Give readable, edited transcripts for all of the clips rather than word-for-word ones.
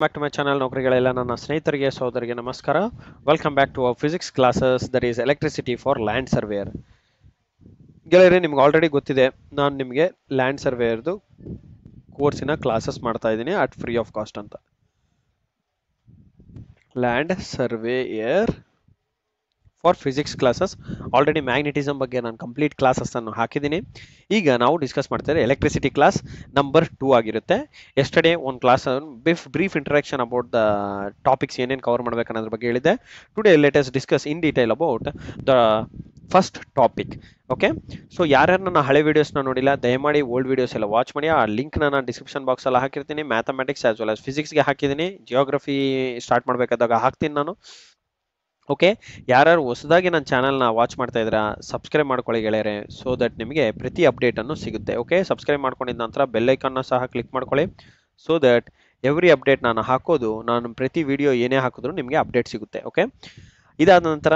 back to my channel. ನೌಕರಿಗಳೆಲ್ಲ ನನ್ನ ಸ್ನೇಹಿತರಿಗೆ ಸಹೋದರಿಗೆ ನಮಸ್ಕಾರ. Welcome back to our physics classes that is electricity for land surveyor. ಗೆಳೆಯರೆ, ನಿಮ್ಗೆ ಆಲ್ರೆಡಿ ಗೊತ್ತಿದೆ, ನಾನು ನಿಮಗೆ ಲ್ಯಾಂಡ್ ಸರ್ವೇಯರ್ದು ಕೋರ್ಸಿನ ಕ್ಲಾಸಸ್ ಮಾಡ್ತಾ ಇದ್ದೀನಿ ಅಟ್ ಫ್ರೀ ಆಫ್ ಕಾಸ್ಟ್ ಅಂತ. Land surveyor for physics classes already magnetism ಬಗ್ಗೆ ನಾನು ಕಂಪ್ಲೀಟ್ ಕ್ಲಾಸಸ್ ಅನ್ನು ಹಾಕಿದ್ದೀನಿ. ಈಗ ನಾವು ಡಿಸ್ಕಸ್ ಮಾಡ್ತಾರೆ ಎಲೆಕ್ಟ್ರಿಸಿಟಿ ಕ್ಲಾಸ್ ನಂಬರ್ 2 ಆಗಿರುತ್ತೆ. ಎಸ್ಟರ್ಡೇ ಒಂದು class brief introduction about the topics ಏನೇನು ಕವರ್ ಮಾಡ್ಬೇಕು ಅನ್ನೋದ್ರ ಬಗ್ಗೆ ಹೇಳಿದೆ. Today let us discuss in detail about the first topic. Okay, so ಯಾರ್ಯಾರು ನನ್ನ ಹಳೆ ವೀಡಿಯೋಸ್ನ ನೋಡಿಲ್ಲ, ದಯಮಾಡಿ ಓಲ್ಡ್ ವೀಡಿಯೋಸ್ ಎಲ್ಲ ವಾಚ್ ಮಾಡಿ. ಆ ಲಿಂಕ್ನ ನಾನು ಡಿಸ್ಕ್ರಿಪ್ಷನ್ ಬಾಕ್ಸ್ ಎಲ್ಲ ಹಾಕಿರ್ತೀನಿ. ಮ್ಯಾಥಮೆಟಿಕ್ಸ್ ಆಸ್ ವೆಲ್ ಆಸ್ ಫಿಸಿಕ್ಸ್ಗೆ ಹಾಕಿದ್ದೀನಿ. ಜಿಯೋಗ್ರಫಿ ಸ್ಟಾರ್ಟ್ ಮಾಡಬೇಕಾದಾಗ ಹಾಕ್ತೀನಿ ನಾನು. ಓಕೆ, ಯಾರು ಹೊಸದಾಗಿ ನನ್ನ ಚಾನಲ್ನ ವಾಚ್ ಮಾಡ್ತಾ ಇದ್ದೀರಾ, ಸಬ್ಸ್ಕ್ರೈಬ್ ಮಾಡ್ಕೊಳ್ಳಿ ಗೆಳೆಯರೆ, ಸೊ ದಟ್ ನಿಮಗೆ ಪ್ರತಿ ಅಪ್ಡೇಟನ್ನು ಸಿಗುತ್ತೆ. ಓಕೆ, ಸಬ್ಸ್ಕ್ರೈಬ್ ಮಾಡ್ಕೊಂಡಿದ್ದ ನಂತರ ಬೆಲ್ಲೈಕನ್ನ ಸಹ ಕ್ಲಿಕ್ ಮಾಡ್ಕೊಳ್ಳಿ, ಸೊ ದಟ್ ಎವ್ರಿ ಅಪ್ಡೇಟ್ ನಾನು ಹಾಕೋದು, ನಾನು ಪ್ರತಿ ವಿಡಿಯೋ ಏನೇ ಹಾಕಿದ್ರು ನಿಮಗೆ ಅಪ್ಡೇಟ್ ಸಿಗುತ್ತೆ. ಓಕೆ, ಇದಾದ ನಂತರ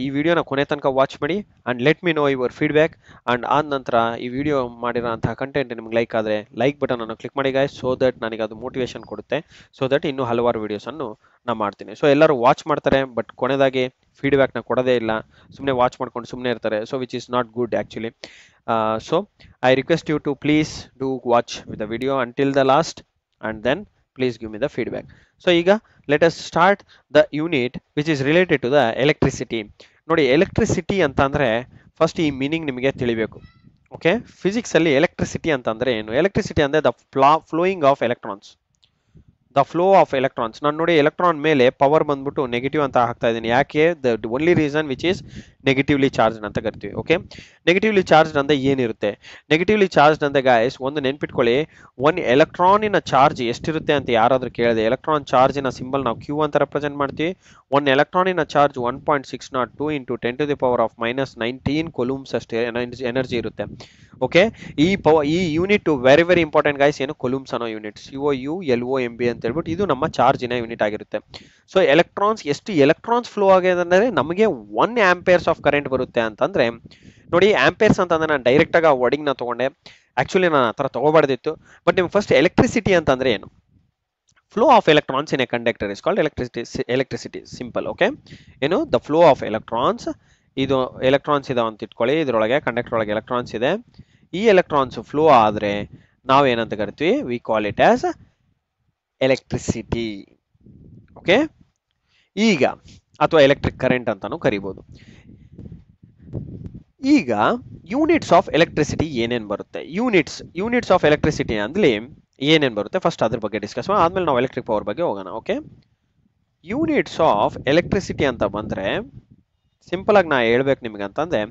ಈ ವಿಡಿಯೋನ ಕೊನೆ ತನಕ ವಾಚ್ ಮಾಡಿ and let me know your feedback. And ಆದ ನಂತರ ಈ ವಿಡಿಯೋ ಮಾಡಿರೋಂಥ ಕಂಟೆಂಟ್ ನಿಮ್ಗೆ ಲೈಕ್ ಆದರೆ ಲೈಕ್ ಬಟನನ್ನು ಕ್ಲಿಕ್ ಮಾಡಿ ಗಾಯ್ಸ್, ಸೊ ದಟ್ ನನಗೆ ಅದು ಮೋಟಿವೇಶನ್ ಕೊಡುತ್ತೆ, ಸೊ ದಟ್ ಇನ್ನೂ ಹಲವಾರು ವೀಡಿಯೋಸನ್ನು ನಾನು ಮಾಡ್ತೀನಿ. ಸೊ ಎಲ್ಲರೂ ವಾಚ್ ಮಾಡ್ತಾರೆ, ಬಟ್ ಕೊನೆದಾಗಿ ಫೀಡ್ಬ್ಯಾಕ್ನ ಕೊಡೋದೇ ಇಲ್ಲ, ಸುಮ್ಮನೆ ವಾಚ್ ಮಾಡ್ಕೊಂಡು ಸುಮ್ಮನೆ ಇರ್ತಾರೆ. So which is not good actually. So I request you to please do watch with the video until the last and then please give me the feedback. So ಈಗ let us start the unit which is related to the electricity. ನೋಡಿ, electricity ಅಂತ ಅಂದ್ರೆ first ಈ meaning ನಿಮಗೆ ತಿಳಿಬೇಕು. Okay, physics ಅಲ್ಲಿ electricity ಅಂತ ಅಂದ್ರೆ ಏನು? ಎಲೆಕ್ಟ್ರಿಸಿಟಿ ಅಂದ್ರೆ the flowing of electrons, the flow of electrons. ನಾನು ನೋಡಿ ಎಲೆಕ್ಟ್ರಾನ್ ಮೇಲೆ ಪವರ್ ಬಂದ್ಬಿಟ್ಟು ನೆಗೆಟಿವ್ ಅಂತ ಹಾಕ್ತಾ ಇದ್ದೀನಿ. ಯಾಕೆ? The only reason which is negatively charge ಅಂತ ಕರಿತೀವಿ. ಓಕೆ, ನೆಗೆಟಿವ್ಲಿ ಚಾರ್ಜ್ ಅಂದ್ರೆ ಏನಿರುತ್ತೆ? ನೆಗೆಟಿವ್ಲಿ ಚಾರ್ಜ್ ಅಂದ್ರೆ ಗಾಯ್ಸ್ ಒಂದು ನೆನ್ಪಿಟ್ಕೊಳ್ಳಿ, ಒಂದು ಎಲೆಕ್ಟ್ರಾನಿನ ಚಾರ್ಜ್ ಎಷ್ಟಿರುತ್ತೆ ಅಂತ ಯಾರಾದ್ರೂ ಕೇಳಿದೆ, ಎಲೆಕ್ಟ್ರಾನ್ ಚಾರ್ಜಿನ ಸಿಂಬಲ್ ನಾವು ಕ್ಯೂ ಅಂತ ರೆಪ್ರೆಸೆಂಟ್ ಮಾಡ್ತೀವಿ. ಒಂದು ಎಲೆಕ್ಟ್ರಾನಿನ ಚಾರ್ಜ್ 1.602 × 10⁻⁻19 ಕೂಲೂಮ್ಸ್ ಅಷ್ಟೇ ಎನರ್ಜಿ ಇರುತ್ತೆ. ಓಕೆ, ಈ unit very very important guys. ಏನು? ಕೂಲೂಮ್ಸ್ ಅನ್ನೋ ಯೂನಿಟ್, COULOMB ಅಂತ ಹೇಳ್ಬಿಟ್ಟು ಇದು ನಮ್ಮ ಚಾರ್ಜಿನ ಯೂನಿಟ್ ಆಗಿರುತ್ತೆ. ಸೊ ಎಲೆಕ್ಟ್ರಾನ್ಸ್ ಎಷ್ಟು ಎಲೆಕ್ಟ್ರಾನ್ಸ್ ಫ್ಲೋ ಆಗಿದೆ ಅಂದರೆ ನಮಗೆ 1 ಆಂಪಿಯರ್ಸ್ ಆಫ್ ಕರೆಂಟ್ ಬರುತ್ತೆ ಅಂತಂದ್ರೆ ನೋಡಿ, ಆಂಪಿಯರ್ಸ್ ಅಂತಂದ್ರೆ ನಾನು ಡೈರೆಕ್ಟ್ ಆಗಿ ವರ್ಡಿಂಗ್ ನ ತಗೊಂಡೆ. ಆಕ್ಚುಲಿ ನಾನು ಆ ಥರ ತಗೋಬಾರ್ದಿತ್ತು, ಬಟ್ ನಿಮ್ಗೆ ಫಸ್ಟ್ ಎಲೆಕ್ಟ್ರಿಸಿಟಿ ಅಂತಂದ್ರೆ ಏನು? Flow of electrons in a conductor is called electricity simple. Okay, ಏನು? The flow of electrons. ಇದು ಎಲೆಕ್ಟ್ರಾನ್ಸ್ ಇದೆ ಅಂತ ಇಟ್ಕೊಳ್ಳಿ, ಇದರೊಳಗೆ ಕಂಡಕ್ಟರ್ ಒಳಗೆ ಎಲೆಕ್ಟ್ರಾನ್ಸ್ ಇದೆ. ಈ ಎಲೆಕ್ಟ್ರಾನ್ಸ್ ಫ್ಲೋ ಆದ್ರೆ ನಾವೇನಂತ ಕರಿತೀವಿ? V call it as electricity. Okay, ಈಗ ಅಥವಾ ಎಲೆಕ್ಟ್ರಿಕ್ ಕರೆಂಟ್ ಅಂತಾನು ಕರಿಬಹುದು. ಈಗ ಯೂನಿಟ್ಸ್ ಆಫ್ ಎಲೆಕ್ಟ್ರಿಸಿಟಿ ಏನೇನು ಬರುತ್ತೆ? ಯೂನಿಟ್ಸ್ ಆಫ್ ಎಲೆಕ್ಟ್ರಿಸಿಟಿ ಅಂದ್ರೆ ಏನೇನು ಬರುತ್ತೆ ಫಸ್ಟ್ ಅದ್ರ ಬಗ್ಗೆ ಡಿಸ್ಕಸ್ ಮಾಡಿ, ಆದ್ಮೇಲೆ ನಾವು ಎಲೆಕ್ಟ್ರಿಕ್ ಪವರ್ ಬಗ್ಗೆ ಹೋಗೋಣ. ಓಕೆ, ಯೂನಿಟ್ಸ್ ಆಫ್ ಎಲೆಕ್ಟ್ರಿಸಿಟಿ ಅಂತ ಬಂದ್ರೆ ಸಿಂಪಲ್ ಆಗಿ ನಾ ಹೇಳ್ಬೇಕು ನಿಮ್ಗೆ ಅಂತಂದ್ರೆ,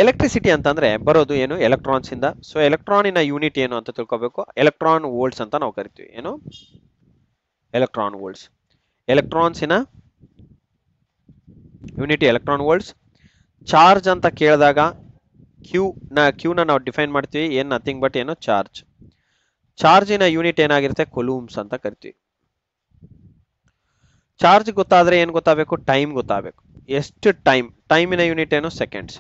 ಎಲೆಕ್ಟ್ರಿಸಿಟಿ ಅಂತಂದ್ರೆ ಬರೋದು ಏನು? ಎಲೆಕ್ಟ್ರಾನ್ಸ್ ಇಂದ. ಸೊ ಎಲೆಕ್ಟ್ರಾನಿನ ಯೂನಿಟ್ ಏನು ಅಂತ ತಿಳ್ಕೊಬೇಕು. ಎಲೆಕ್ಟ್ರಾನ್ ವೋಲ್ಟ್ಸ್ ಅಂತ ನಾವು ಕರಿತೀವಿ. ಏನು? Electron volts. ಎಲೆಕ್ಟ್ರಾನ್ಸಿನ ಯೂನಿಟ್ ಎಲೆಕ್ಟ್ರಾನ್ ವೋಲ್ಟ್ಸ್. ಚಾರ್ಜ್ ಅಂತ ಕೇಳಿದಾಗ ಕ್ಯೂನ ನಾವು ಡಿಫೈನ್ ಮಾಡ್ತೀವಿ, ಏನ್ ನಥಿಂಗ್ ಬಟ್ ಏನು? ಚಾರ್ಜ್. ಚಾರ್ಜಿನ ಯೂನಿಟ್ ಏನಾಗಿರುತ್ತೆ? ಕೂಲೂಮ್ಸ್ ಅಂತ ಕರಿತೀವಿ. ಚಾರ್ಜ್ ಗೊತ್ತಾದ್ರೆ ಏನ್ ಗೊತ್ತಾಗಬೇಕು? ಟೈಮ್ ಗೊತ್ತಾಗಬೇಕು. ಎಷ್ಟು ಟೈಮಿನ ಯೂನಿಟ್ ಏನು? ಸೆಕೆಂಡ್ಸ್.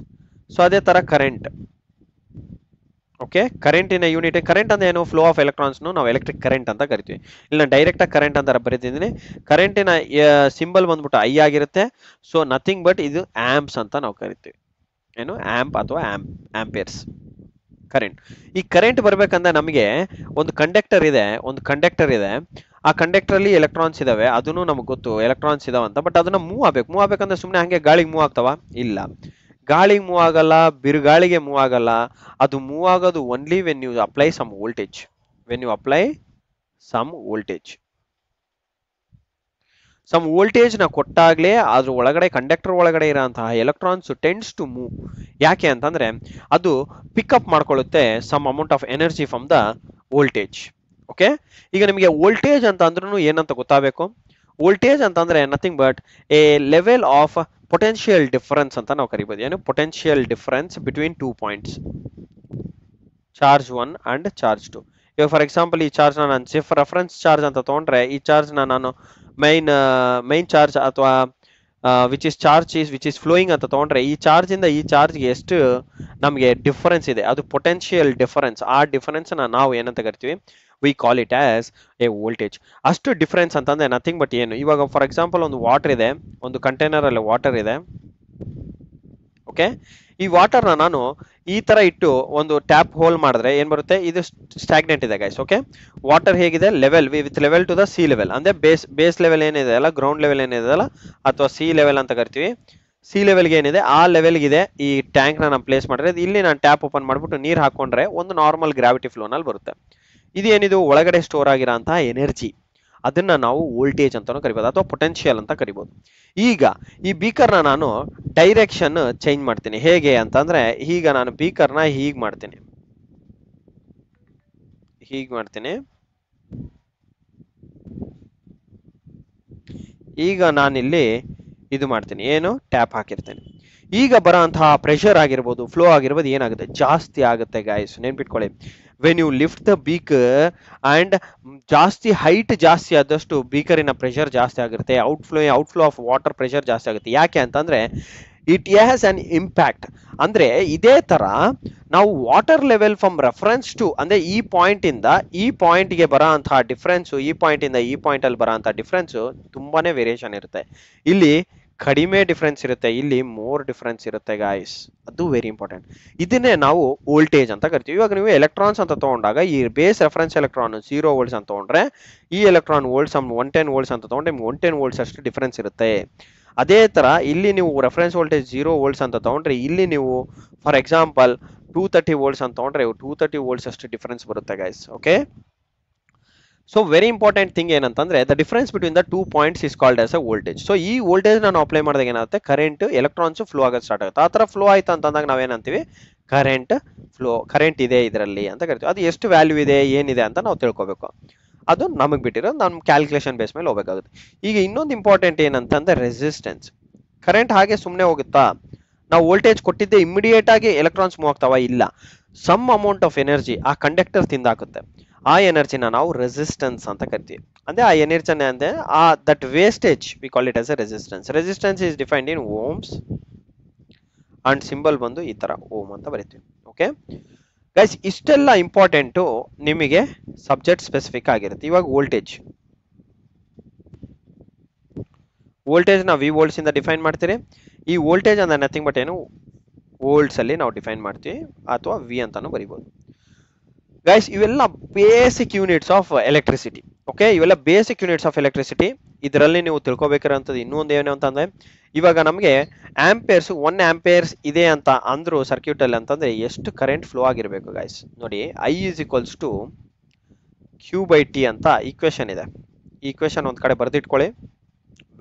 ಸೊ ಅದೇ ತರ ಕರೆಂಟ್. ಓಕೆ, ಕರೆಂಟಿನ ಯೂನಿಟ್, ಕರೆಂಟ್ ಅಂದ್ರೆ ಏನು? ಫ್ಲೋ ಆಫ್ ಎಲೆಕ್ಟ್ರಾನ್ಸ್ ನಾವು ಎಲೆಕ್ಟ್ರಿಕ್ ಕರೆಂಟ್ ಅಂತ ಕರಿತೀವಿ. ಇಲ್ಲ ಡೈರೆಕ್ಟ್ ಆಗಿ ಕರೆಂಟ್ ಅಂತ ಬರೀತಿದ್ದೀನಿ. ಕರೆಂಟಿನ ಸಿಂಬಲ್ ಬಂದ್ಬಿಟ್ಟು ಐ ಆಗಿರುತ್ತೆ. ಸೊ ನಥಿಂಗ್ ಬಟ್ ಇದು ಆಂಪ್ಸ್ ಅಂತ ನಾವು ಕರಿತೀವಿ. ಏನು? ಆಂಪ್ ಅಥವಾ ಆಂಪಿಯರ್ಸ್ ಕರೆಂಟ್. ಈ ಕರೆಂಟ್ ಬರ್ಬೇಕಂದ್ರೆ ನಮಗೆ ಒಂದು ಕಂಡಕ್ಟರ್ ಇದೆ. ಆ ಕಂಡಕ್ಟರ್ ಅಲ್ಲಿ ಎಲೆಕ್ಟ್ರಾನ್ಸ್ ಇದಾವೆ, ಅದನ್ನು ನಮ್ಗೆ ಗೊತ್ತು ಎಲೆಕ್ಟ್ರಾನ್ಸ್ ಇದಾವ ಅಂತ. ಬಟ್ ಅದನ್ನ ಮೂವ್ ಆಗ್ಬೇಕಂದ್ರೆ ಸುಮ್ಮನೆ ಹಂಗೆ ಗಾಳಿಗೆ ಮೂವ್ ಆಗ್ತಾವ? ಇಲ್ಲ, ಗಾಳಿಗೆ ಮೂವ್ ಆಗಲ್ಲ, ಬಿರುಗಾಳಿಗೆ ಮೂವ್ ಆಗಲ್ಲ. ಅದು ಮೂವ್ ಆಗೋದು only when you apply some voltage ನ ಕೊಟ್ಟಾಗ್ಲೇ ಅದ್ರ ಒಳಗಡೆ ಕಂಡಕ್ಟರ್ ಒಳಗಡೆ ಇರೋಂತಹ ಎಲೆಕ್ಟ್ರಾನ್ಸ್ ಟೆಂಡ್ಸ್ ಟು ಮೂವ್. ಯಾಕೆ ಅಂತಂದ್ರೆ ಅದು ಪಿಕಪ್ ಮಾಡ್ಕೊಳ್ಳುತ್ತೆ some amount of energy from the voltage. Okay, ಈಗ ನಿಮಗೆ ವೋಲ್ಟೇಜ್ ಅಂತ ಅಂದ್ರೂ ಏನಂತ ಗೊತ್ತಾಗಬೇಕು. ವೋಲ್ಟೇಜ್ ಅಂತಂದ್ರೆ nothing but a level of potential difference ಅಂತ ನಾವು ಕರಿಬಹುದು. ಏನು? Potential difference between 2 points, charge 1 and charge 2. ಇವಾಗ ಫಾರ್ ಎಕ್ಸಾಂಪಲ್ ಈ ಚಾರ್ಜ್ ನಾನು ರೆಫರೆನ್ಸ್ ಚಾರ್ಜ್ ಅಂತ ತಗೊಂಡ್ರೆ, ಈ ಚಾರ್ಜ್ ನಾನು ಮೈನ್ ಚಾರ್ಜ್ ಅಥವಾ ವಿಚ್ ಇಸ್ ಫ್ಲೋಯಿಂಗ್ ಅಂತ ತಗೊಂಡ್ರೆ, ಈ ಚಾರ್ಜ್ ಇಂದ ಈ ಚಾರ್ಜ್ಗೆ ಎಷ್ಟು ನಮಗೆ ಡಿಫರೆನ್ಸ್ ಇದೆ, ಅದು ಪೊಟೆನ್ಶಿಯಲ್ ಡಿಫರೆನ್ಸ್. ಆ ಡಿಫರೆನ್ಸ್ ನಾವು ಏನಂತ ಕರಿತೀವಿ? V call it as A voltage. ಅಷ್ಟು ಡಿಫ್ರೆನ್ಸ್ ಅಂತಂದ್ರೆ ನಥಿಂಗ್ ಬಟ್ ಏನು, ಇವಾಗ ಫಾರ್ ಎಕ್ಸಾಂಪಲ್ ಒಂದು ವಾಟರ್ ಇದೆ, ಒಂದು ಕಂಟೈನರ್ ಅಲ್ಲಿ ವಾಟರ್ ಇದೆ. ಓಕೆ, ಈ ವಾಟರ್ನ ನಾನು ಈ ತರ ಇಟ್ಟು ಒಂದು ಟ್ಯಾಪ್ ಹೋಲ್ ಮಾಡಿದ್ರೆ ಏನ್ ಬರುತ್ತೆ, ಇದು ಸ್ಟಾಗ್ನೆಂಟ್ ಇದೆ ಗೈಸ್. ಓಕೆ, ವಾಟರ್ ಹೇಗಿದೆ, level with level to the sea level, ಅಂದ್ರೆ ಬೇಸ್ ಲೆವೆಲ್ ಏನಿದೆ ಅಲ್ಲ, ಗ್ರೌಂಡ್ ಲೆವೆಲ್ ಏನಿದೆ ಅಲ್ಲ, ಅಥವಾ ಸಿ ಲೆವೆಲ್ ಅಂತ ಕರಿತೀವಿ. ಸಿ ಲೆವೆಲ್ಗೆ ಏನಿದೆ ಆ ಲೆವೆಲ್ಗಿದೆ ಈ ಟ್ಯಾಂಕ್ ನಾನು ಪ್ಲೇಸ್ ಮಾಡಿದ್ರೆ, ಇಲ್ಲಿ ನಾನು ಟ್ಯಾಪ್ ಓಪನ್ ಮಾಡ್ಬಿಟ್ಟು ನೀರು ಹಾಕೊಂಡ್ರೆ ಒಂದು ನಾರ್ಮಲ್ ಗ್ರಾವಿಟಿ ಫ್ಲೋನಲ್ಲಿ ಬರುತ್ತೆ. ಇದೇನಿದು ಒಳಗಡೆ ಸ್ಟೋರ್ ಆಗಿರೋಂತಹ ಎನರ್ಜಿ, ಅದನ್ನ ನಾವು ವೋಲ್ಟೇಜ್ ಅಂತಾನು ಕರಿಬಹುದು ಅಥವಾ ಪೊಟೆನ್ಶಿಯಲ್ ಅಂತ ಕರಿಬಹುದು. ಈಗ ಈ ಬೀಕರ್ನ ನಾನು ಡೈರೆಕ್ಷನ್ ಚೇಂಜ್ ಮಾಡ್ತೀನಿ. ಹೇಗೆ ಅಂತಂದ್ರೆ, ಈಗ ನಾನು ಬೀಕರ್ನ ಹೀಗ್ ಮಾಡ್ತೀನಿ, ಈಗ ನಾನಿಲ್ಲಿ ಇದು ಮಾಡ್ತೀನಿ, ಏನು ಟ್ಯಾಪ್ ಹಾಕಿರ್ತೇನೆ. ಈಗ ಬರೋಂತಹ ಪ್ರೆಷರ್ ಆಗಿರ್ಬೋದು, ಫ್ಲೋ ಆಗಿರ್ಬೋದು, ಏನಾಗುತ್ತೆ, ಜಾಸ್ತಿ ಆಗುತ್ತೆ ಗಾಯ್ಸ್. ನೆನ್ಪಿಟ್ಕೊಳ್ಳಿ, when you lift the beaker and ಜಾಸ್ತಿ ಹೈಟ್ ಜಾಸ್ತಿ ಆದಷ್ಟು ಬೀಕರಿನ ಪ್ರೆಷರ್ ಜಾಸ್ತಿ ಆಗುತ್ತೆ, ಔಟ್ಫ್ಲೋ ಆಫ್ ವಾಟರ್ ಪ್ರೆಷರ್ ಜಾಸ್ತಿ ಆಗುತ್ತೆ. ಯಾಕೆ ಅಂತಂದ್ರೆ ಇಟ್ ಹ್ಯಾಸ್ ಅನ್ ಇಂಪ್ಯಾಕ್ಟ್. ಅಂದ್ರೆ ಇದೇ ತರ ನಾವು water level from reference to, ಅಂದ್ರೆ ಈ ಪಾಯಿಂಟ್ ಇಂದ ಈ ಪಾಯಿಂಟ್ ಗೆ ಬರೋ ಅಂತಹ ಡಿಫ್ರೆನ್ಸ್, ಈ ಪಾಯಿಂಟ್ ಇಂದ ಈ ಪಾಯಿಂಟ್ ಅಲ್ಲಿ ಬರೋ ಅಂತಹ ಡಿಫ್ರೆನ್ಸ್ ತುಂಬಾನೇ ವೇರಿಯೇಷನ್ ಇರುತ್ತೆ. ಇಲ್ಲಿ ಕಡಿಮೆ ಡಿಫ್ರೆನ್ಸ್ ಇರುತ್ತೆ, ಇಲ್ಲಿ ಮೋರ್ ಡಿಫ್ರೆನ್ಸ್ ಇರುತ್ತೆ ಗಾಯ್ಸ್. ಅದು ವೆರಿ ಇಂಪಾರ್ಟೆಂಟ್. ಇದನ್ನೇ ನಾವು ವೋಲ್ಟೇಜ್ ಅಂತ ಕರಿತೀವಿ. ಇವಾಗ ನೀವು ಎಲೆಕ್ಟ್ರಾನ್ಸ್ ಅಂತ ತಗೊಂಡಾಗ ಈ ಬೇಸ್ ರೆಫರೆನ್ಸ್ ಎಲೆಕ್ಟ್ರಾನ್ 0 ವೋಲ್ಟ್ಸ್ ಅಂತ ತಗೊಂಡ್ರೆ, ಈ ಎಲೆಕ್ಟ್ರಾನ್ ವೋಲ್ಟ್ಸ್ 110 ವೋಲ್ಟ್ಸ್ ಅಂತ ತಗೊಂಡ್ರೆ ನಿಮ್ಗೆ 110 ವೋಲ್ಟ್ಸ್ ಅಷ್ಟು ಡಿಫ್ರೆನ್ಸ್ ಇರುತ್ತೆ. ಅದೇ ತರ ಇಲ್ಲಿ ನೀವು ರೆಫರೆನ್ಸ್ ವೋಲ್ಟೇಜ್ 0 ವೋಲ್ಟ್ಸ್ ಅಂತ ತಗೊಂಡ್ರೆ, ಇಲ್ಲಿ ನೀವು ಫಾರ್ ಎಕ್ಸಾಂಪಲ್ 230 ವೋಲ್ಟ್ಸ್ ಅಂತ ತಗೊಂಡ್ರೆ 230 ವೋಲ್ಟ್ಸ್ ಅಷ್ಟು ಡಿಫ್ರೆನ್ಸ್ ಬರುತ್ತೆ guys. Okay, so very important thing ಏನಂತಂದ್ರೆ, the difference between the 2 points is called as a voltage. So ಈ ವೋಲ್ಟೇಜ್ ನಾನು ಅಪ್ಲೈ ಮಾಡಿದಾಗ ಏನಾಗುತ್ತೆ, ಕರೆಂಟ್ ಎಲೆಕ್ಟ್ರಾನ್ಸ್ ಫ್ಲೋ ಆಗೋದು ಸ್ಟಾರ್ಟ್ ಆಗುತ್ತೆ. ಆ ತರ ಫ್ಲೋ ಆಯ್ತು ಅಂತಂದಾಗ ನಾವೇನಂತೀವಿ, ಕರೆಂಟ್ ಇದೆ ಇದರಲ್ಲಿ ಅಂತ ಕರಿತೀವಿ. ಅದು ಎಷ್ಟು ವ್ಯಾಲ್ಯೂ ಇದೆ, ಏನಿದೆ ಅಂತ ನಾವು ತಿಳ್ಕೊಬೇಕು. ಅದು ನಮಗೆ ಬಿಟ್ಟಿರೋದು, ನಮ್ಮ ಕ್ಯಾಲ್ಕುಲೇಷನ್ ಬೇಸ್ ಮೇಲೆ ಹೋಗಬೇಕಾಗುತ್ತೆ. ಈಗ ಇನ್ನೊಂದು ಇಂಪಾರ್ಟೆಂಟ್ ಏನಂತಂದ್ರೆ ರೆಸಿಸ್ಟೆನ್ಸ್. ಕರೆಂಟ್ ಹಾಗೆ ಸುಮ್ಮನೆ ಹೋಗುತ್ತಾ, ನಾವು ವೋಲ್ಟೇಜ್ ಕೊಟ್ಟಿದ್ದೆ ಇಮಿಡಿಯೇಟ್ ಆಗಿ ಎಲೆಕ್ಟ್ರಾನ್ಸ್ ಮೂವ್ ಆಗ್ತಾವ? ಇಲ್ಲ, ಸಮ್ ಅಮೌಂಟ್ ಆಫ್ ಎನರ್ಜಿ ಆ ಕಂಡಕ್ಟರ್ ತಿಂದಾಕುತ್ತೆ. ಆ ಎನರ್ಜಿನ ನಾವು ರೆಸಿಸ್ಟೆನ್ಸ್ ಅಂತ ಕರಿತೀವಿ. ಅಂದ್ರೆ ಆ ಎನರ್ಜಿನ ಅಂದ್ರೆ that wastage we call it as a resistance. Resistance is defined in ohms and symbol ಬಂದು ಈ ತರ ಓಮ್ ಅಂತ ಬರೀತೀವಿ. ಓಕೆ ಗೈಸ್, ಇಷ್ಟೆಲ್ಲ ಇಂಪಾರ್ಟೆಂಟು ನಿಮಗೆ ಸಬ್ಜೆಕ್ಟ್ ಸ್ಪೆಸಿಫಿಕ್ ಆಗಿರುತ್ತೆ. ಇವಾಗ ವೋಲ್ಟೇಜ್ ನಾವು ವಿ ವೋಲ್ಟ್ಸ್ ಇಂದ ಡಿಫೈನ್ ಮಾಡ್ತೀರಿ. ಈ ವೋಲ್ಟೇಜ್ ಅಂದ್ರೆ ನಥಿಂಗ್ ಬಟ್ ಏನು, ವೋಲ್ಟ್ಸ್ ಅಲ್ಲಿ ನಾವು ಡಿಫೈನ್ ಮಾಡ್ತೀವಿ, ಅಥವಾ ವಿ ಅಂತಾನು ಬರೀಬಹುದು. ಗೈಸ್, ಇವೆಲ್ಲ basic units of electricity. Okay, ಇವೆಲ್ಲ ಬೇಸಿಕ್ ಯೂನಿಟ್ಸ್ ಆಫ್ ಎಲೆಕ್ಟ್ರಿಸಿಟಿ. ಇದರಲ್ಲಿ ನೀವು ತಿಳ್ಕೊಬೇಕಿರೋಂಥದ್ದು ಇನ್ನೊಂದು ಏನು ಅಂತಂದ್ರೆ, ಇವಾಗ ನಮಗೆ ಆಂಪೇರ್ಸ್ 1 ಆಂಪೇರ್ಸ್ ಇದೆ ಅಂತ ಅಂದ್ರು ಸರ್ಕ್ಯೂಟ್ ಅಲ್ಲಿ ಅಂತಂದ್ರೆ ಎಷ್ಟು ಕರೆಂಟ್ ಫ್ಲೋ ಆಗಿರ್ಬೇಕು ಗೈಸ್. ನೋಡಿ, I is equals to Q/T ಅಂತ ಈಕ್ವೇಶನ್ ಇದೆ. ಈ ಈಕ್ವೇಶನ್ ಒಂದ್ ಕಡೆ ಬರೆದಿಟ್ಕೊಳ್ಳಿ.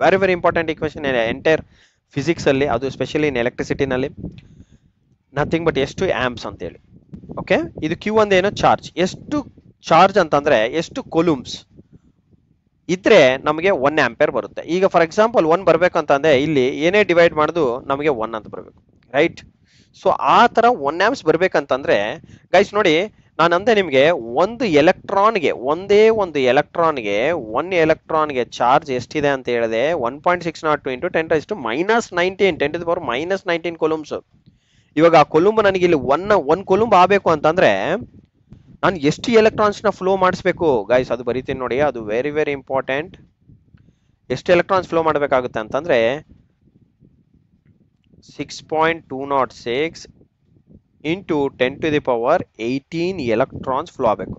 ವೆರಿ ವೆರಿ ಇಂಪಾರ್ಟೆಂಟ್ ಈಕ್ವೇಶನ್ ಇದೆ ಎಂಟೈರ್ ಫಿಸಿಕ್ಸ್ ಅಲ್ಲಿ, ಅದು ಸ್ಪೆಷಲಿ ಇನ್ ಎಲೆಕ್ಟ್ರಿಸಿಟಿನಲ್ಲಿ. ನಥಿಂಗ್ ಬಟ್ ಎಷ್ಟು ಆಂಪ್ಸ್ ಅಂತ ಹೇಳಿ. ಓಕೆ, ಇದು Q ಅಂದೇನು, ಚಾರ್ಜ್. ಎಷ್ಟು ಚಾರ್ಜ್ ಅಂತಂದ್ರೆ ಎಷ್ಟು ಕೊಲೂಮ್ಸ್ ಇದ್ರೆ ನಮಗೆ 1 ಆಂಪೇರ್ ಬರುತ್ತೆ. ಈಗ ಫಾರ್ ಎಕ್ಸಾಂಪಲ್ 1 ಬರ್ಬೇಕಂತಂದ್ರೆ ಇಲ್ಲಿ ಏನೇ ಡಿವೈಡ್ ಮಾಡುದು ನಮಗೆ 1 ಅಂತ ಬರಬೇಕು, ರೈಟ್? ಸೊ ಆ ತರ 1 ಆಂಪ್ಸ್ ಬರ್ಬೇಕಂತಂದ್ರೆ ಗೈಸ್ ನೋಡಿ, ನಾನು ಅಂದೆ ನಿಮ್ಗೆ ಒಂದೇ ಒಂದು ಎಲೆಕ್ಟ್ರಾನ್ಗೆ 1 ಎಲೆಕ್ಟ್ರಾನ್ಗೆ ಚಾರ್ಜ್ ಎಷ್ಟಿದೆ ಅಂತ ಹೇಳಿದೆ, 1.602 × 10⁻⁹ 10⁻⁻19 ಕೊಲೂಮ್ಸ್. ಇವಾಗ ಆ ಕೊಲುಂಬ್ ನನಗೆ ಇಲ್ಲಿ ಒನ್ ಕೊಲುಂಬ್ ಆಗಬೇಕು ಅಂತಂದ್ರೆ ನಾನು ಎಷ್ಟು ಎಲೆಕ್ಟ್ರಾನ್ಸ್ ನ ಫ್ಲೋ ಮಾಡಿಸ್ಬೇಕು ಗೈಸ್, ಅದು ಬರೀತೀನಿ ನೋಡಿ. ಅದು ವೆರಿ ವೆರಿ ಇಂಪಾರ್ಟೆಂಟ್. ಎಷ್ಟು ಎಲೆಕ್ಟ್ರಾನ್ಸ್ ಫ್ಲೋ ಮಾಡಬೇಕಾಗುತ್ತೆ ಅಂತಂದ್ರೆ 6.206 × 10⁻18 ಎಲೆಕ್ಟ್ರಾನ್ಸ್ ಫ್ಲೋ ಆಗಬೇಕು,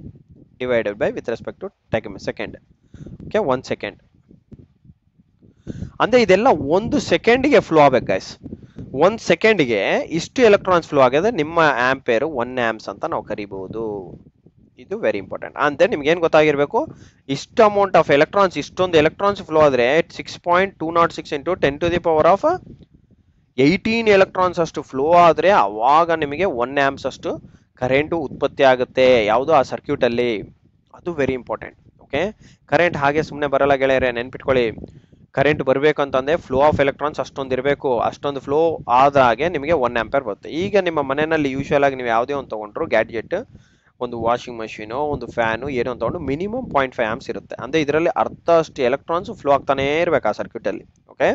divided by with respect to second. Okay, 1 second ಅಂದ್ರೆ ಇದೆಲ್ಲ 1 ಸೆಕೆಂಡ್ಗೆ ಫ್ಲೋ ಆಗ್ಬೇಕು ಗೈಸ್. 1 ಸೆಕೆಂಡ್ಗೆ ಇಷ್ಟು ಎಲೆಕ್ಟ್ರಾನ್ಸ್ ಫ್ಲೋ ಆಗಿದೆ, ನಿಮ್ಮ ಆಂಪೇರ್ 1 ಆಂಪ್ಸ್ ಅಂತ ನಾವು ಕರಿಬಹುದು. ಇದು ವೆರಿ ಇಂಪಾರ್ಟೆಂಟ್. ಅಂದ್ರೆ ನಿಮ್ಗೆ ಏನ್ ಗೊತ್ತಾಗಿರ್ಬೇಕು, ಇಷ್ಟು ಅಮೌಂಟ್ ಆಫ್ ಎಲೆಕ್ಟ್ರಾನ್ಸ್, ಇಷ್ಟೊಂದು ಎಲೆಕ್ಟ್ರಾನ್ಸ್ ಫ್ಲೋ ಆದ್ರೆ 6.206 × 10⁻18 ಎಲೆಕ್ಟ್ರಾನ್ಸ್ ಅಷ್ಟು ಫ್ಲೋ ಆದ್ರೆ ಅವಾಗ ನಿಮಗೆ 1 ಆಂಪ್ಸ್ ಅಷ್ಟು ಕರೆಂಟ್ ಉತ್ಪತ್ತಿ ಆಗುತ್ತೆ ಯಾವುದು ಆ ಸರ್ಕ್ಯೂಟ್ ಅಲ್ಲಿ. ಅದು ವೆರಿ ಇಂಪಾರ್ಟೆಂಟ್. ಓಕೆ, ಕರೆಂಟ್ ಹಾಗೆ ಸುಮ್ಮನೆ ಬರಲ್ಲ ಗೆಳೆಯರೆ, ನೆನ್ಪಿಟ್ಕೊಳ್ಳಿ. ಕರೆಂಟ್ ಬರ್ಬೇಕಂತಂದ್ರೆ ಫ್ಲೋ ಆಫ್ ಎಲೆಕ್ಟ್ರಾನ್ಸ್ ಅಷ್ಟೊಂದು ಇರಬೇಕು. ಅಷ್ಟೊಂದು ಫ್ಲೋ ಆದಾಗೆ ನಿಮಗೆ 1 ಆಂಪೇರ್ ಬರುತ್ತೆ. ಈಗ ನಿಮ್ಮ ಮನೆಯಲ್ಲಿ ಯೂಶುವಲ್ ಆಗಿ ನೀವು ಯಾವುದೇ ಒಂದು ತಗೊಂಡ್ರು ಗ್ಯಾಡ್ಜೆಟ್, ಒಂದು ವಾಷಿಂಗ್ ಮಷೀನು, ಒಂದು ಫ್ಯಾನು, ಏನೋ ಒಂದು ತಗೊಂಡು ಮಿನಿಮಮ್ 0.5 ಆಂಪ್ಸ್ ಇರುತ್ತೆ. ಅಂದ್ರೆ ಇದರಲ್ಲಿ ಅರ್ಧ ಅಷ್ಟು ಎಲೆಕ್ಟ್ರಾನ್ಸ್ ಫ್ಲೋ ಆಗ್ತಾನೆ ಇರ್ಬೇಕು ಆ ಸರ್ಕ್ಯೂಟ್ ಅಲ್ಲಿ. ಓಕೆ,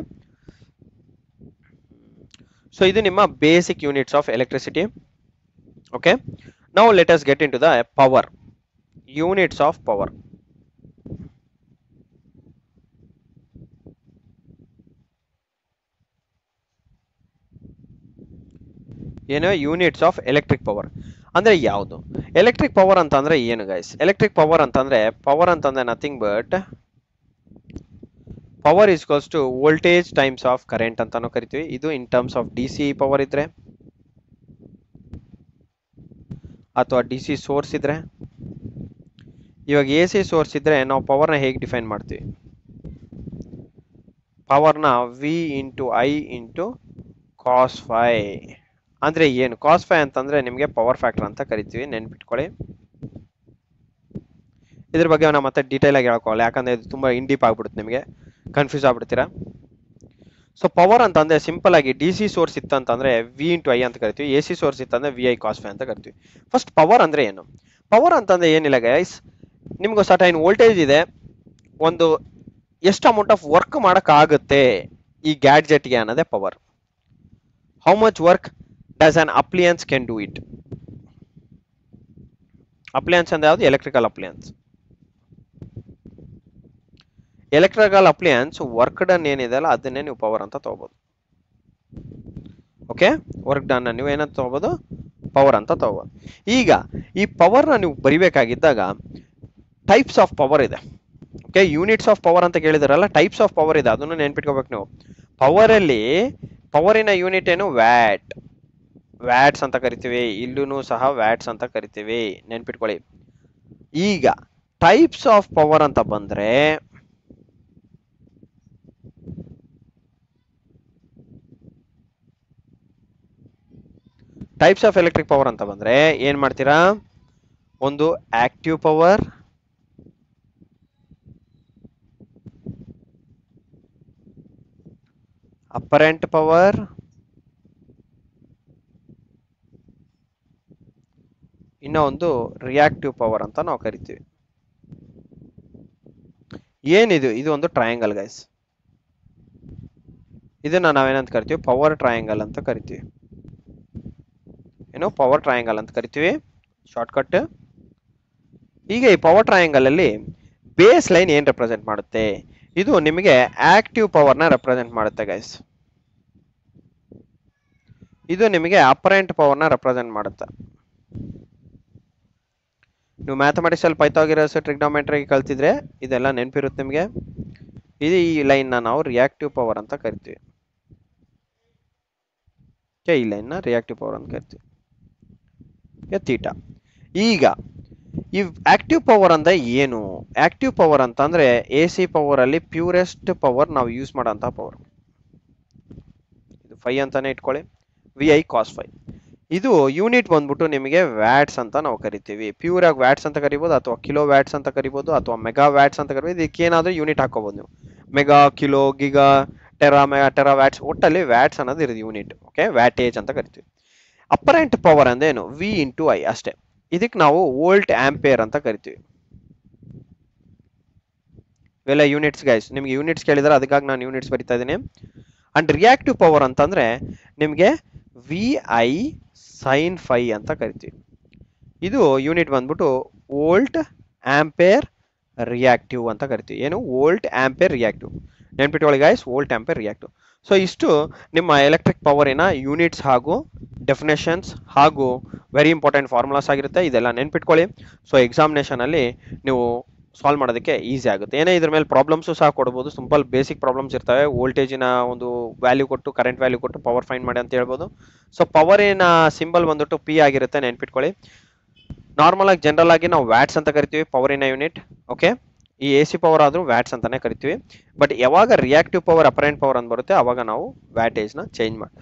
ಸೊ ಇದು ನಿಮ್ಮ basic units of electricity. Okay, now let us get into the power. Units of power. ಏನು ಯೂನಿಟ್ಸ್ ಆಫ್ ಎಲೆಕ್ಟ್ರಿಕ್ ಪವರ್ ಅಂದ್ರೆ ಯಾವುದು? ಎಲೆಕ್ಟ್ರಿಕ್ ಪವರ್ ಅಂತ ಅಂದ್ರೆ ಏನು ಗೈಸ್? ಎಲೆಕ್ಟ್ರಿಕ್ ಪವರ್ ಅಂತಂದ್ರೆ nothing but power is equals to voltage times of current ಅಂತಾನು ಕರಿತೀವಿ. ಇದು in terms of D C power ಇದ್ರೆ ಅಥವಾ ಡಿ ಸಿ ಸೋರ್ಸ್ ಇದ್ರೆ. ಇವಾಗ ಎ ಸಿ ಸೋರ್ಸ್ ಇದ್ರೆ ನಾವು ಪವರ್ನ ಹೇಗೆ ಡಿಫೈನ್ ಮಾಡ್ತೀವಿ? ಪವರ್ನ V into I into cos phi. ಅಂದ್ರೆ ಏನು ಕಾಸ್ ಫೈ ಅಂತಂದ್ರೆ ನಿಮಗೆ ಪವರ್ ಫ್ಯಾಕ್ಟರ್ ಅಂತ ಕರಿತೀವಿ, ನೆನ್ಪಿಟ್ಕೊಳ್ಳಿ. ಇದ್ರ ಬಗ್ಗೆ ನಾವು ಮತ್ತೆ ಡೀಟೇಲ್ ಆಗಿ ಹೇಳ್ಕೊಳ್ಳಿ, ಯಾಕಂದ್ರೆ ಇದು ತುಂಬಾ ಇನ್ ಡೀಪ್ ಆಗ್ಬಿಡುತ್ತೆ, ನಿಮಗೆ ಕನ್ಫ್ಯೂಸ್ ಆಗ್ಬಿಡ್ತೀರಾ. ಸೊ ಪವರ್ ಅಂತಂದ್ರೆ ಸಿಂಪಲ್ ಆಗಿ ಡಿ ಸಿ ಸೋರ್ಸ್ ಇತ್ತಂತಂದ್ರೆ ವಿ ಇಂಟು ಐ ಅಂತ ಕರಿತೀವಿ, ಎ ಸಿ ಸೋರ್ಸ್ ಇತ್ತಂದ್ರೆ ವಿ ಐ ಕಾಸ್ ಫೈ ಅಂತ ಕರಿತೀವಿ. ಫಸ್ಟ್ ಪವರ್ ಅಂದ್ರೆ ಏನು? ಪವರ್ ಅಂತಂದ್ರೆ ಏನಿಲ್ಲ ಗೈಸ್, ನಿಮ್ಗೆ ಸರ್ಟೈನ್ ವೋಲ್ಟೇಜ್ ಇದೆ, ಒಂದು ಎಷ್ಟು ಅಮೌಂಟ್ ಆಫ್ ವರ್ಕ್ ಮಾಡಕ್ ಆಗುತ್ತೆ ಈ ಗ್ಯಾಡ್ಜೆಟ್ಗೆ ಅನ್ನೋದೇ power. How much work does on ಅಪ್ಲಿಯನ್ಸ್ can do it. ಅಪ್ಲಿಯನ್ಸ್ ಅಂದ್ರೆ ಯಾವುದು? ಎಲೆಕ್ಟ್ರಿಕಲ್ ಅಪ್ಲಿಯನ್ಸ್. ಎಲೆಕ್ಟ್ರಿಕಲ್ ಅಪ್ಲಿಯನ್ಸ್ ವರ್ಕ್ ಡನ್ ಏನಿದೆ ಅಲ್ಲ ಅದನ್ನೇ ನೀವು ಪವರ್ ಅಂತ ತಗೋಬಹುದು. ಓಕೆ, ವರ್ಕ್ ಡನ್ ನೀವು ಏನಂತ ತಗೋಬಹುದು? ಪವರ್ ಅಂತ ತಗೋಬಹುದು. ಈಗ ಈ ಪವರ್ನ ನೀವು ಬರಿಬೇಕಾಗಿದ್ದಾಗ ಟೈಪ್ಸ್ ಆಫ್ ಪವರ್ ಇದೆ. ಓಕೆ, ಯೂನಿಟ್ಸ್ ಆಫ್ ಪವರ್ ಅಂತ ಕೇಳಿದಾರಲ್ಲ, ಟೈಪ್ಸ್ ಆಫ್ ಪವರ್ ಇದೆ, ಅದನ್ನು ನೆನ್ಪಿಟ್ಕೋಬೇಕು ನೀವು. ಪವರ್ ಅಲ್ಲಿ ಪವರಿನ ಯೂನಿಟ್ ಏನು? ವ್ಯಾಟ್. ವ್ಯಾಟ್ಸ್ ಅಂತ ಕರಿತೀವಿ, ಇಲ್ಲೂ ಸಹ ವ್ಯಾಟ್ಸ್ ಅಂತ ಕರಿತೀವಿ, ನೆನ್ಪಿಟ್ಕೊಳ್ಳಿ. ಈಗ ಟೈಪ್ಸ್ ಆಫ್ ಪವರ್ ಅಂತ ಬಂದ್ರೆ ಟೈಪ್ಸ್ ಆಫ್ ಎಲೆಕ್ಟ್ರಿಕ್ ಪವರ್ ಅಂತ ಬಂದ್ರೆ ಏನ್ ಮಾಡ್ತೀರಾ? ಒಂದು ಆಕ್ಟಿವ್ ಪವರ್, ಅಪರೆಂಟ್ ಪವರ್, ಇನ್ನ ಒಂದು ರಿಯಾಕ್ಟಿವ್ ಪವರ್ ಅಂತ ನಾವು ಕರಿತೀವಿ. ಏನಿದು? ಇದು ಒಂದು ಟ್ರಯಾಂಗಲ್ ಗೈಸ್. ಇದನ್ನ ನಾವೇನಂತ ಕರಿತೀವಿ? ಪವರ್ ಟ್ರಯಾಂಗಲ್ ಅಂತ ಕರಿತೀವಿ. ಏನು? ಪವರ್ ಟ್ರಯಾಂಗಲ್ ಅಂತ ಕರಿತೀವಿ, ಶಾರ್ಟ್ಕಟ್. ಈಗ ಈ ಪವರ್ ಟ್ರಯಾಂಗಲ್ ಅಲ್ಲಿ ಬೇಸ್ ಲೈನ್ ಏನ್ ರೆಪ್ರೆಸೆಂಟ್ ಮಾಡುತ್ತೆ? ಇದು ನಿಮಗೆ ಆಕ್ಟಿವ್ ಪವರ್ನ ರೆಪ್ರೆಸೆಂಟ್ ಮಾಡುತ್ತೆ ಗೈಸ್. ಇದು ನಿಮಗೆ ಅಪರೆಂಟ್ ಪವರ್ನ ರೆಪ್ರೆಸೆಂಟ್ ಮಾಡುತ್ತೆ. ನೀವು ಮ್ಯಾಥಮೆಟಿಕ್ಸ್ ಅಲ್ಲಿ ಪೈಥಾಗರಸ್, ಟ್ರಿಗ್ನೋಮೆಟ್ರಿ ಕಲ್ತಿದ್ರೆ ಇದೆಲ್ಲ ನೆನಪಿರುತ್ತೆ ನಿಮಗೆ. ಇದು ಈ ಲೈನ್ ನಾವು ರಿಯಾಕ್ಟಿವ್ ಪವರ್ ಅಂತ ಕರಿತೀವಿ. ಈ ಲೈನ್ ರಿಯಾಕ್ಟಿವ್ ಪವರ್ ಅಂತ ಕರಿತೀವಿ, ಥೀಟಾ. ಈಗ ಈ ಆಕ್ಟಿವ್ ಪವರ್ ಅಂದ್ರೆ ಏನು? ಆಕ್ಟಿವ್ ಪವರ್ ಅಂತ ಅಂದ್ರೆ ಎ ಸಿ ಪವರ್ ಅಲ್ಲಿ ಪ್ಯೂರೆಸ್ಟ್ ಪವರ್ ನಾವು ಯೂಸ್ ಮಾಡೋಂಥ ಪವರ್. ಇದು ಫೈ ಅಂತಾನೆ ಇಟ್ಕೊಳ್ಳಿ, ವಿ ಐ ಕಾಸ್ ಫೈ. ಇದು ಯೂನಿಟ್ ಬಂದ್ಬಿಟ್ಟು ನಿಮಗೆ ವ್ಯಾಟ್ಸ್ ಅಂತ ನಾವು ಕರಿತೀವಿ. ಪ್ಯೂರ್ ಆಗಿ ವ್ಯಾಟ್ಸ್ ಅಂತ ಕರಿಬಹುದು, ಅಥವಾ ಕಿಲೋ ವ್ಯಾಟ್ಸ್ ಅಂತ ಕರಿಬಹುದು, ಅಥವಾ ಮೆಗಾ ವ್ಯಾಟ್ಸ್ ಅಂತ ಕರಿಬಹುದು. ಇದಕ್ಕೆ ಏನಾದ್ರೂ ಯೂನಿಟ್ ಹಾಕೋಬಹುದು ನೀವು. Mega, kilo, giga, Terra watts, ಒಟ್ಟಲ್ಲಿ ವ್ಯಾಟ್ಸ್ ಅನ್ನೋದು ಇರೋದು ಯೂನಿಟ್. ಓಕೆ, ವ್ಯಾಟೇಜ್ ಅಂತ ಕರಿತೀವಿ. ಅಪರೆಂಟ್ ಪವರ್ ಅಂದ್ರೆ ಏನು? ವಿ ಇಂಟು ಐ ಅಷ್ಟೇ. ಇದಕ್ಕೆ ನಾವು ವೋಲ್ಟ್ ಆಂಪಿಯರ್ ಅಂತ ಕರಿತೀವಿ. ಇವೆಲ್ಲ ಯೂನಿಟ್ಸ್ ಗೈಸ್, ನಿಮ್ಗೆ ಯೂನಿಟ್ಸ್ ಕೇಳಿದ್ರೆ ಅದಕ್ಕಾಗಿ ನಾನು ಯೂನಿಟ್ಸ್ ಬರಿತಾ ಇದ್ದೀನಿ. ಅಂಡ್ ರಿಯಾಕ್ಟಿವ್ ಪವರ್ ಅಂತಂದ್ರೆ ನಿಮಗೆ ವಿ ಐ ಸೈನ್ ಫೈ ಅಂತ ಕರಿತೀವಿ. ಇದು ಯೂನಿಟ್ ಬಂದ್ಬಿಟ್ಟು ವೋಲ್ಟ್ ಆಂಪೇರ್ ರಿಯಾಕ್ಟಿವ್ ಅಂತ ಕರಿತೀವಿ. ಏನು? Volt ampere reactive. ನೆನ್ಪಿಟ್ಕೊಳ್ಳಿ guys, volt ampere reactive. So ಇಷ್ಟು ನಿಮ್ಮ ಎಲೆಕ್ಟ್ರಿಕ್ ಪವರಿನ ಯೂನಿಟ್ಸ್ ಹಾಗೂ ಡೆಫಿನೇಷನ್ಸ್ ಹಾಗೂ ವೆರಿ ಇಂಪಾರ್ಟೆಂಟ್ ಫಾರ್ಮುಲಾಸ್ ಆಗಿರುತ್ತೆ. ಇದೆಲ್ಲ ನೆನ್ಪಿಟ್ಕೊಳ್ಳಿ. ಸೊ ಎಕ್ಸಾಮಿನೇಷನ್ ಅಲ್ಲಿ ನೀವು ಸಾಲ್ವ್ ಮಾಡೋದಕ್ಕೆ ಈಸಿ ಆಗುತ್ತೆ. ಏನೇ ಇದ್ರ ಮೇಲೆ ಪ್ರಾಬ್ಲಮ್ಸು ಸಹ ಕೊಡ್ಬೋದು. ಸಿಂಪಲ್ ಬೇಸಿಕ್ ಪ್ರಾಬ್ಲಮ್ಸ್ ಇರ್ತವೆ. ವೋಲ್ಟೇಜಿನ ಒಂದು ವ್ಯಾಲ್ಯೂ ಕೊಟ್ಟು, ಕರೆಂಟ್ ವ್ಯಾಲ್ಯೂ ಕೊಟ್ಟು ಪವರ್ ಫೈಂಡ್ ಮಾಡಿ ಅಂತ ಹೇಳ್ಬೋದು. ಸೊ ಪವರಿನ ಸಿಂಬಲ್ ಬಂದ್ಬಿಟ್ಟು ಪಿ ಆಗಿರುತ್ತೆ, ನೆನ್ಪಿಟ್ಕೊಳ್ಳಿ. ನಾರ್ಮಲ್ ಆಗಿ ಜನರಲ್ ಆಗಿ ನಾವು ವ್ಯಾಟ್ಸ್ ಅಂತ ಕರಿತೀವಿ ಪವರಿನ ಯೂನಿಟ್. ಓಕೆ, ಈ ಎ ಸಿ ಪವರ್ ಆದ್ರೂ ವ್ಯಾಟ್ಸ್ ಅಂತಾನೆ ಕರಿತೀವಿ. ಬಟ್ ಯಾವಾಗ ರಿಯಾಕ್ಟಿವ್ ಪವರ್, ಅಪರೆಂಟ್ ಪವರ್ ಅಂತ ಬರುತ್ತೆ ಅವಾಗ ನಾವು ವ್ಯಾಟೇಜ್ನ ಚೇಂಜ್ ಮಾಡಿ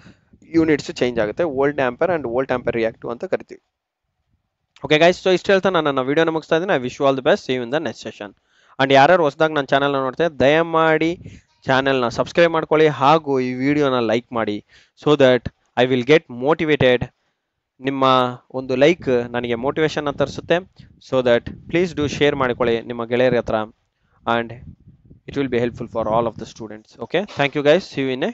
ಯೂನಿಟ್ಸ್ ಚೇಂಜ್ ಆಗುತ್ತೆ. ವೋಲ್ಟ್ ಆಂಪರ್ ಅಂಡ್ ವೋಲ್ಟ್ ಆಂಪರ್ ರಿಯಾಕ್ಟಿವ್ ಅಂತ ಕರಿತೀವಿ. ಓಕೆ ಗೈಸ್, ಸೊ ಇಷ್ಟು ಹೇಳ್ತಾ ನನ್ನ ವಿಡಿಯೋನ ಮುಗಿಸ್ತಾ ಇದ್ದೀನಿ. I wish you all the best. See you in the next session. And ಯಾರ್ಯಾರು ಹೊಸದಾಗಿ ನನ್ನ ಚಾನಲ್ನ ನೋಡ್ತಾರೆ ದಯಮಾಡಿ ಚಾನೆಲ್ನ ಸಬ್ಸ್ಕ್ರೈಬ್ ಮಾಡ್ಕೊಳ್ಳಿ ಹಾಗೂ ಈ ವಿಡಿಯೋನ ಲೈಕ್ ಮಾಡಿ. So that I will get motivated. ನಿಮ್ಮ ಒಂದು ಲೈಕ್ ನನಗೆ ಮೋಟಿವೇಶನ್ ತರಿಸುತ್ತೆ. So that please do share ಮಾಡಿಕೊಳ್ಳಿ ನಿಮ್ಮ ಗೆಳೆಯರ ಹತ್ರ. And it will be helpful for all of the students. Okay, thank you guys. See you in a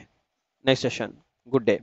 next session. Good day.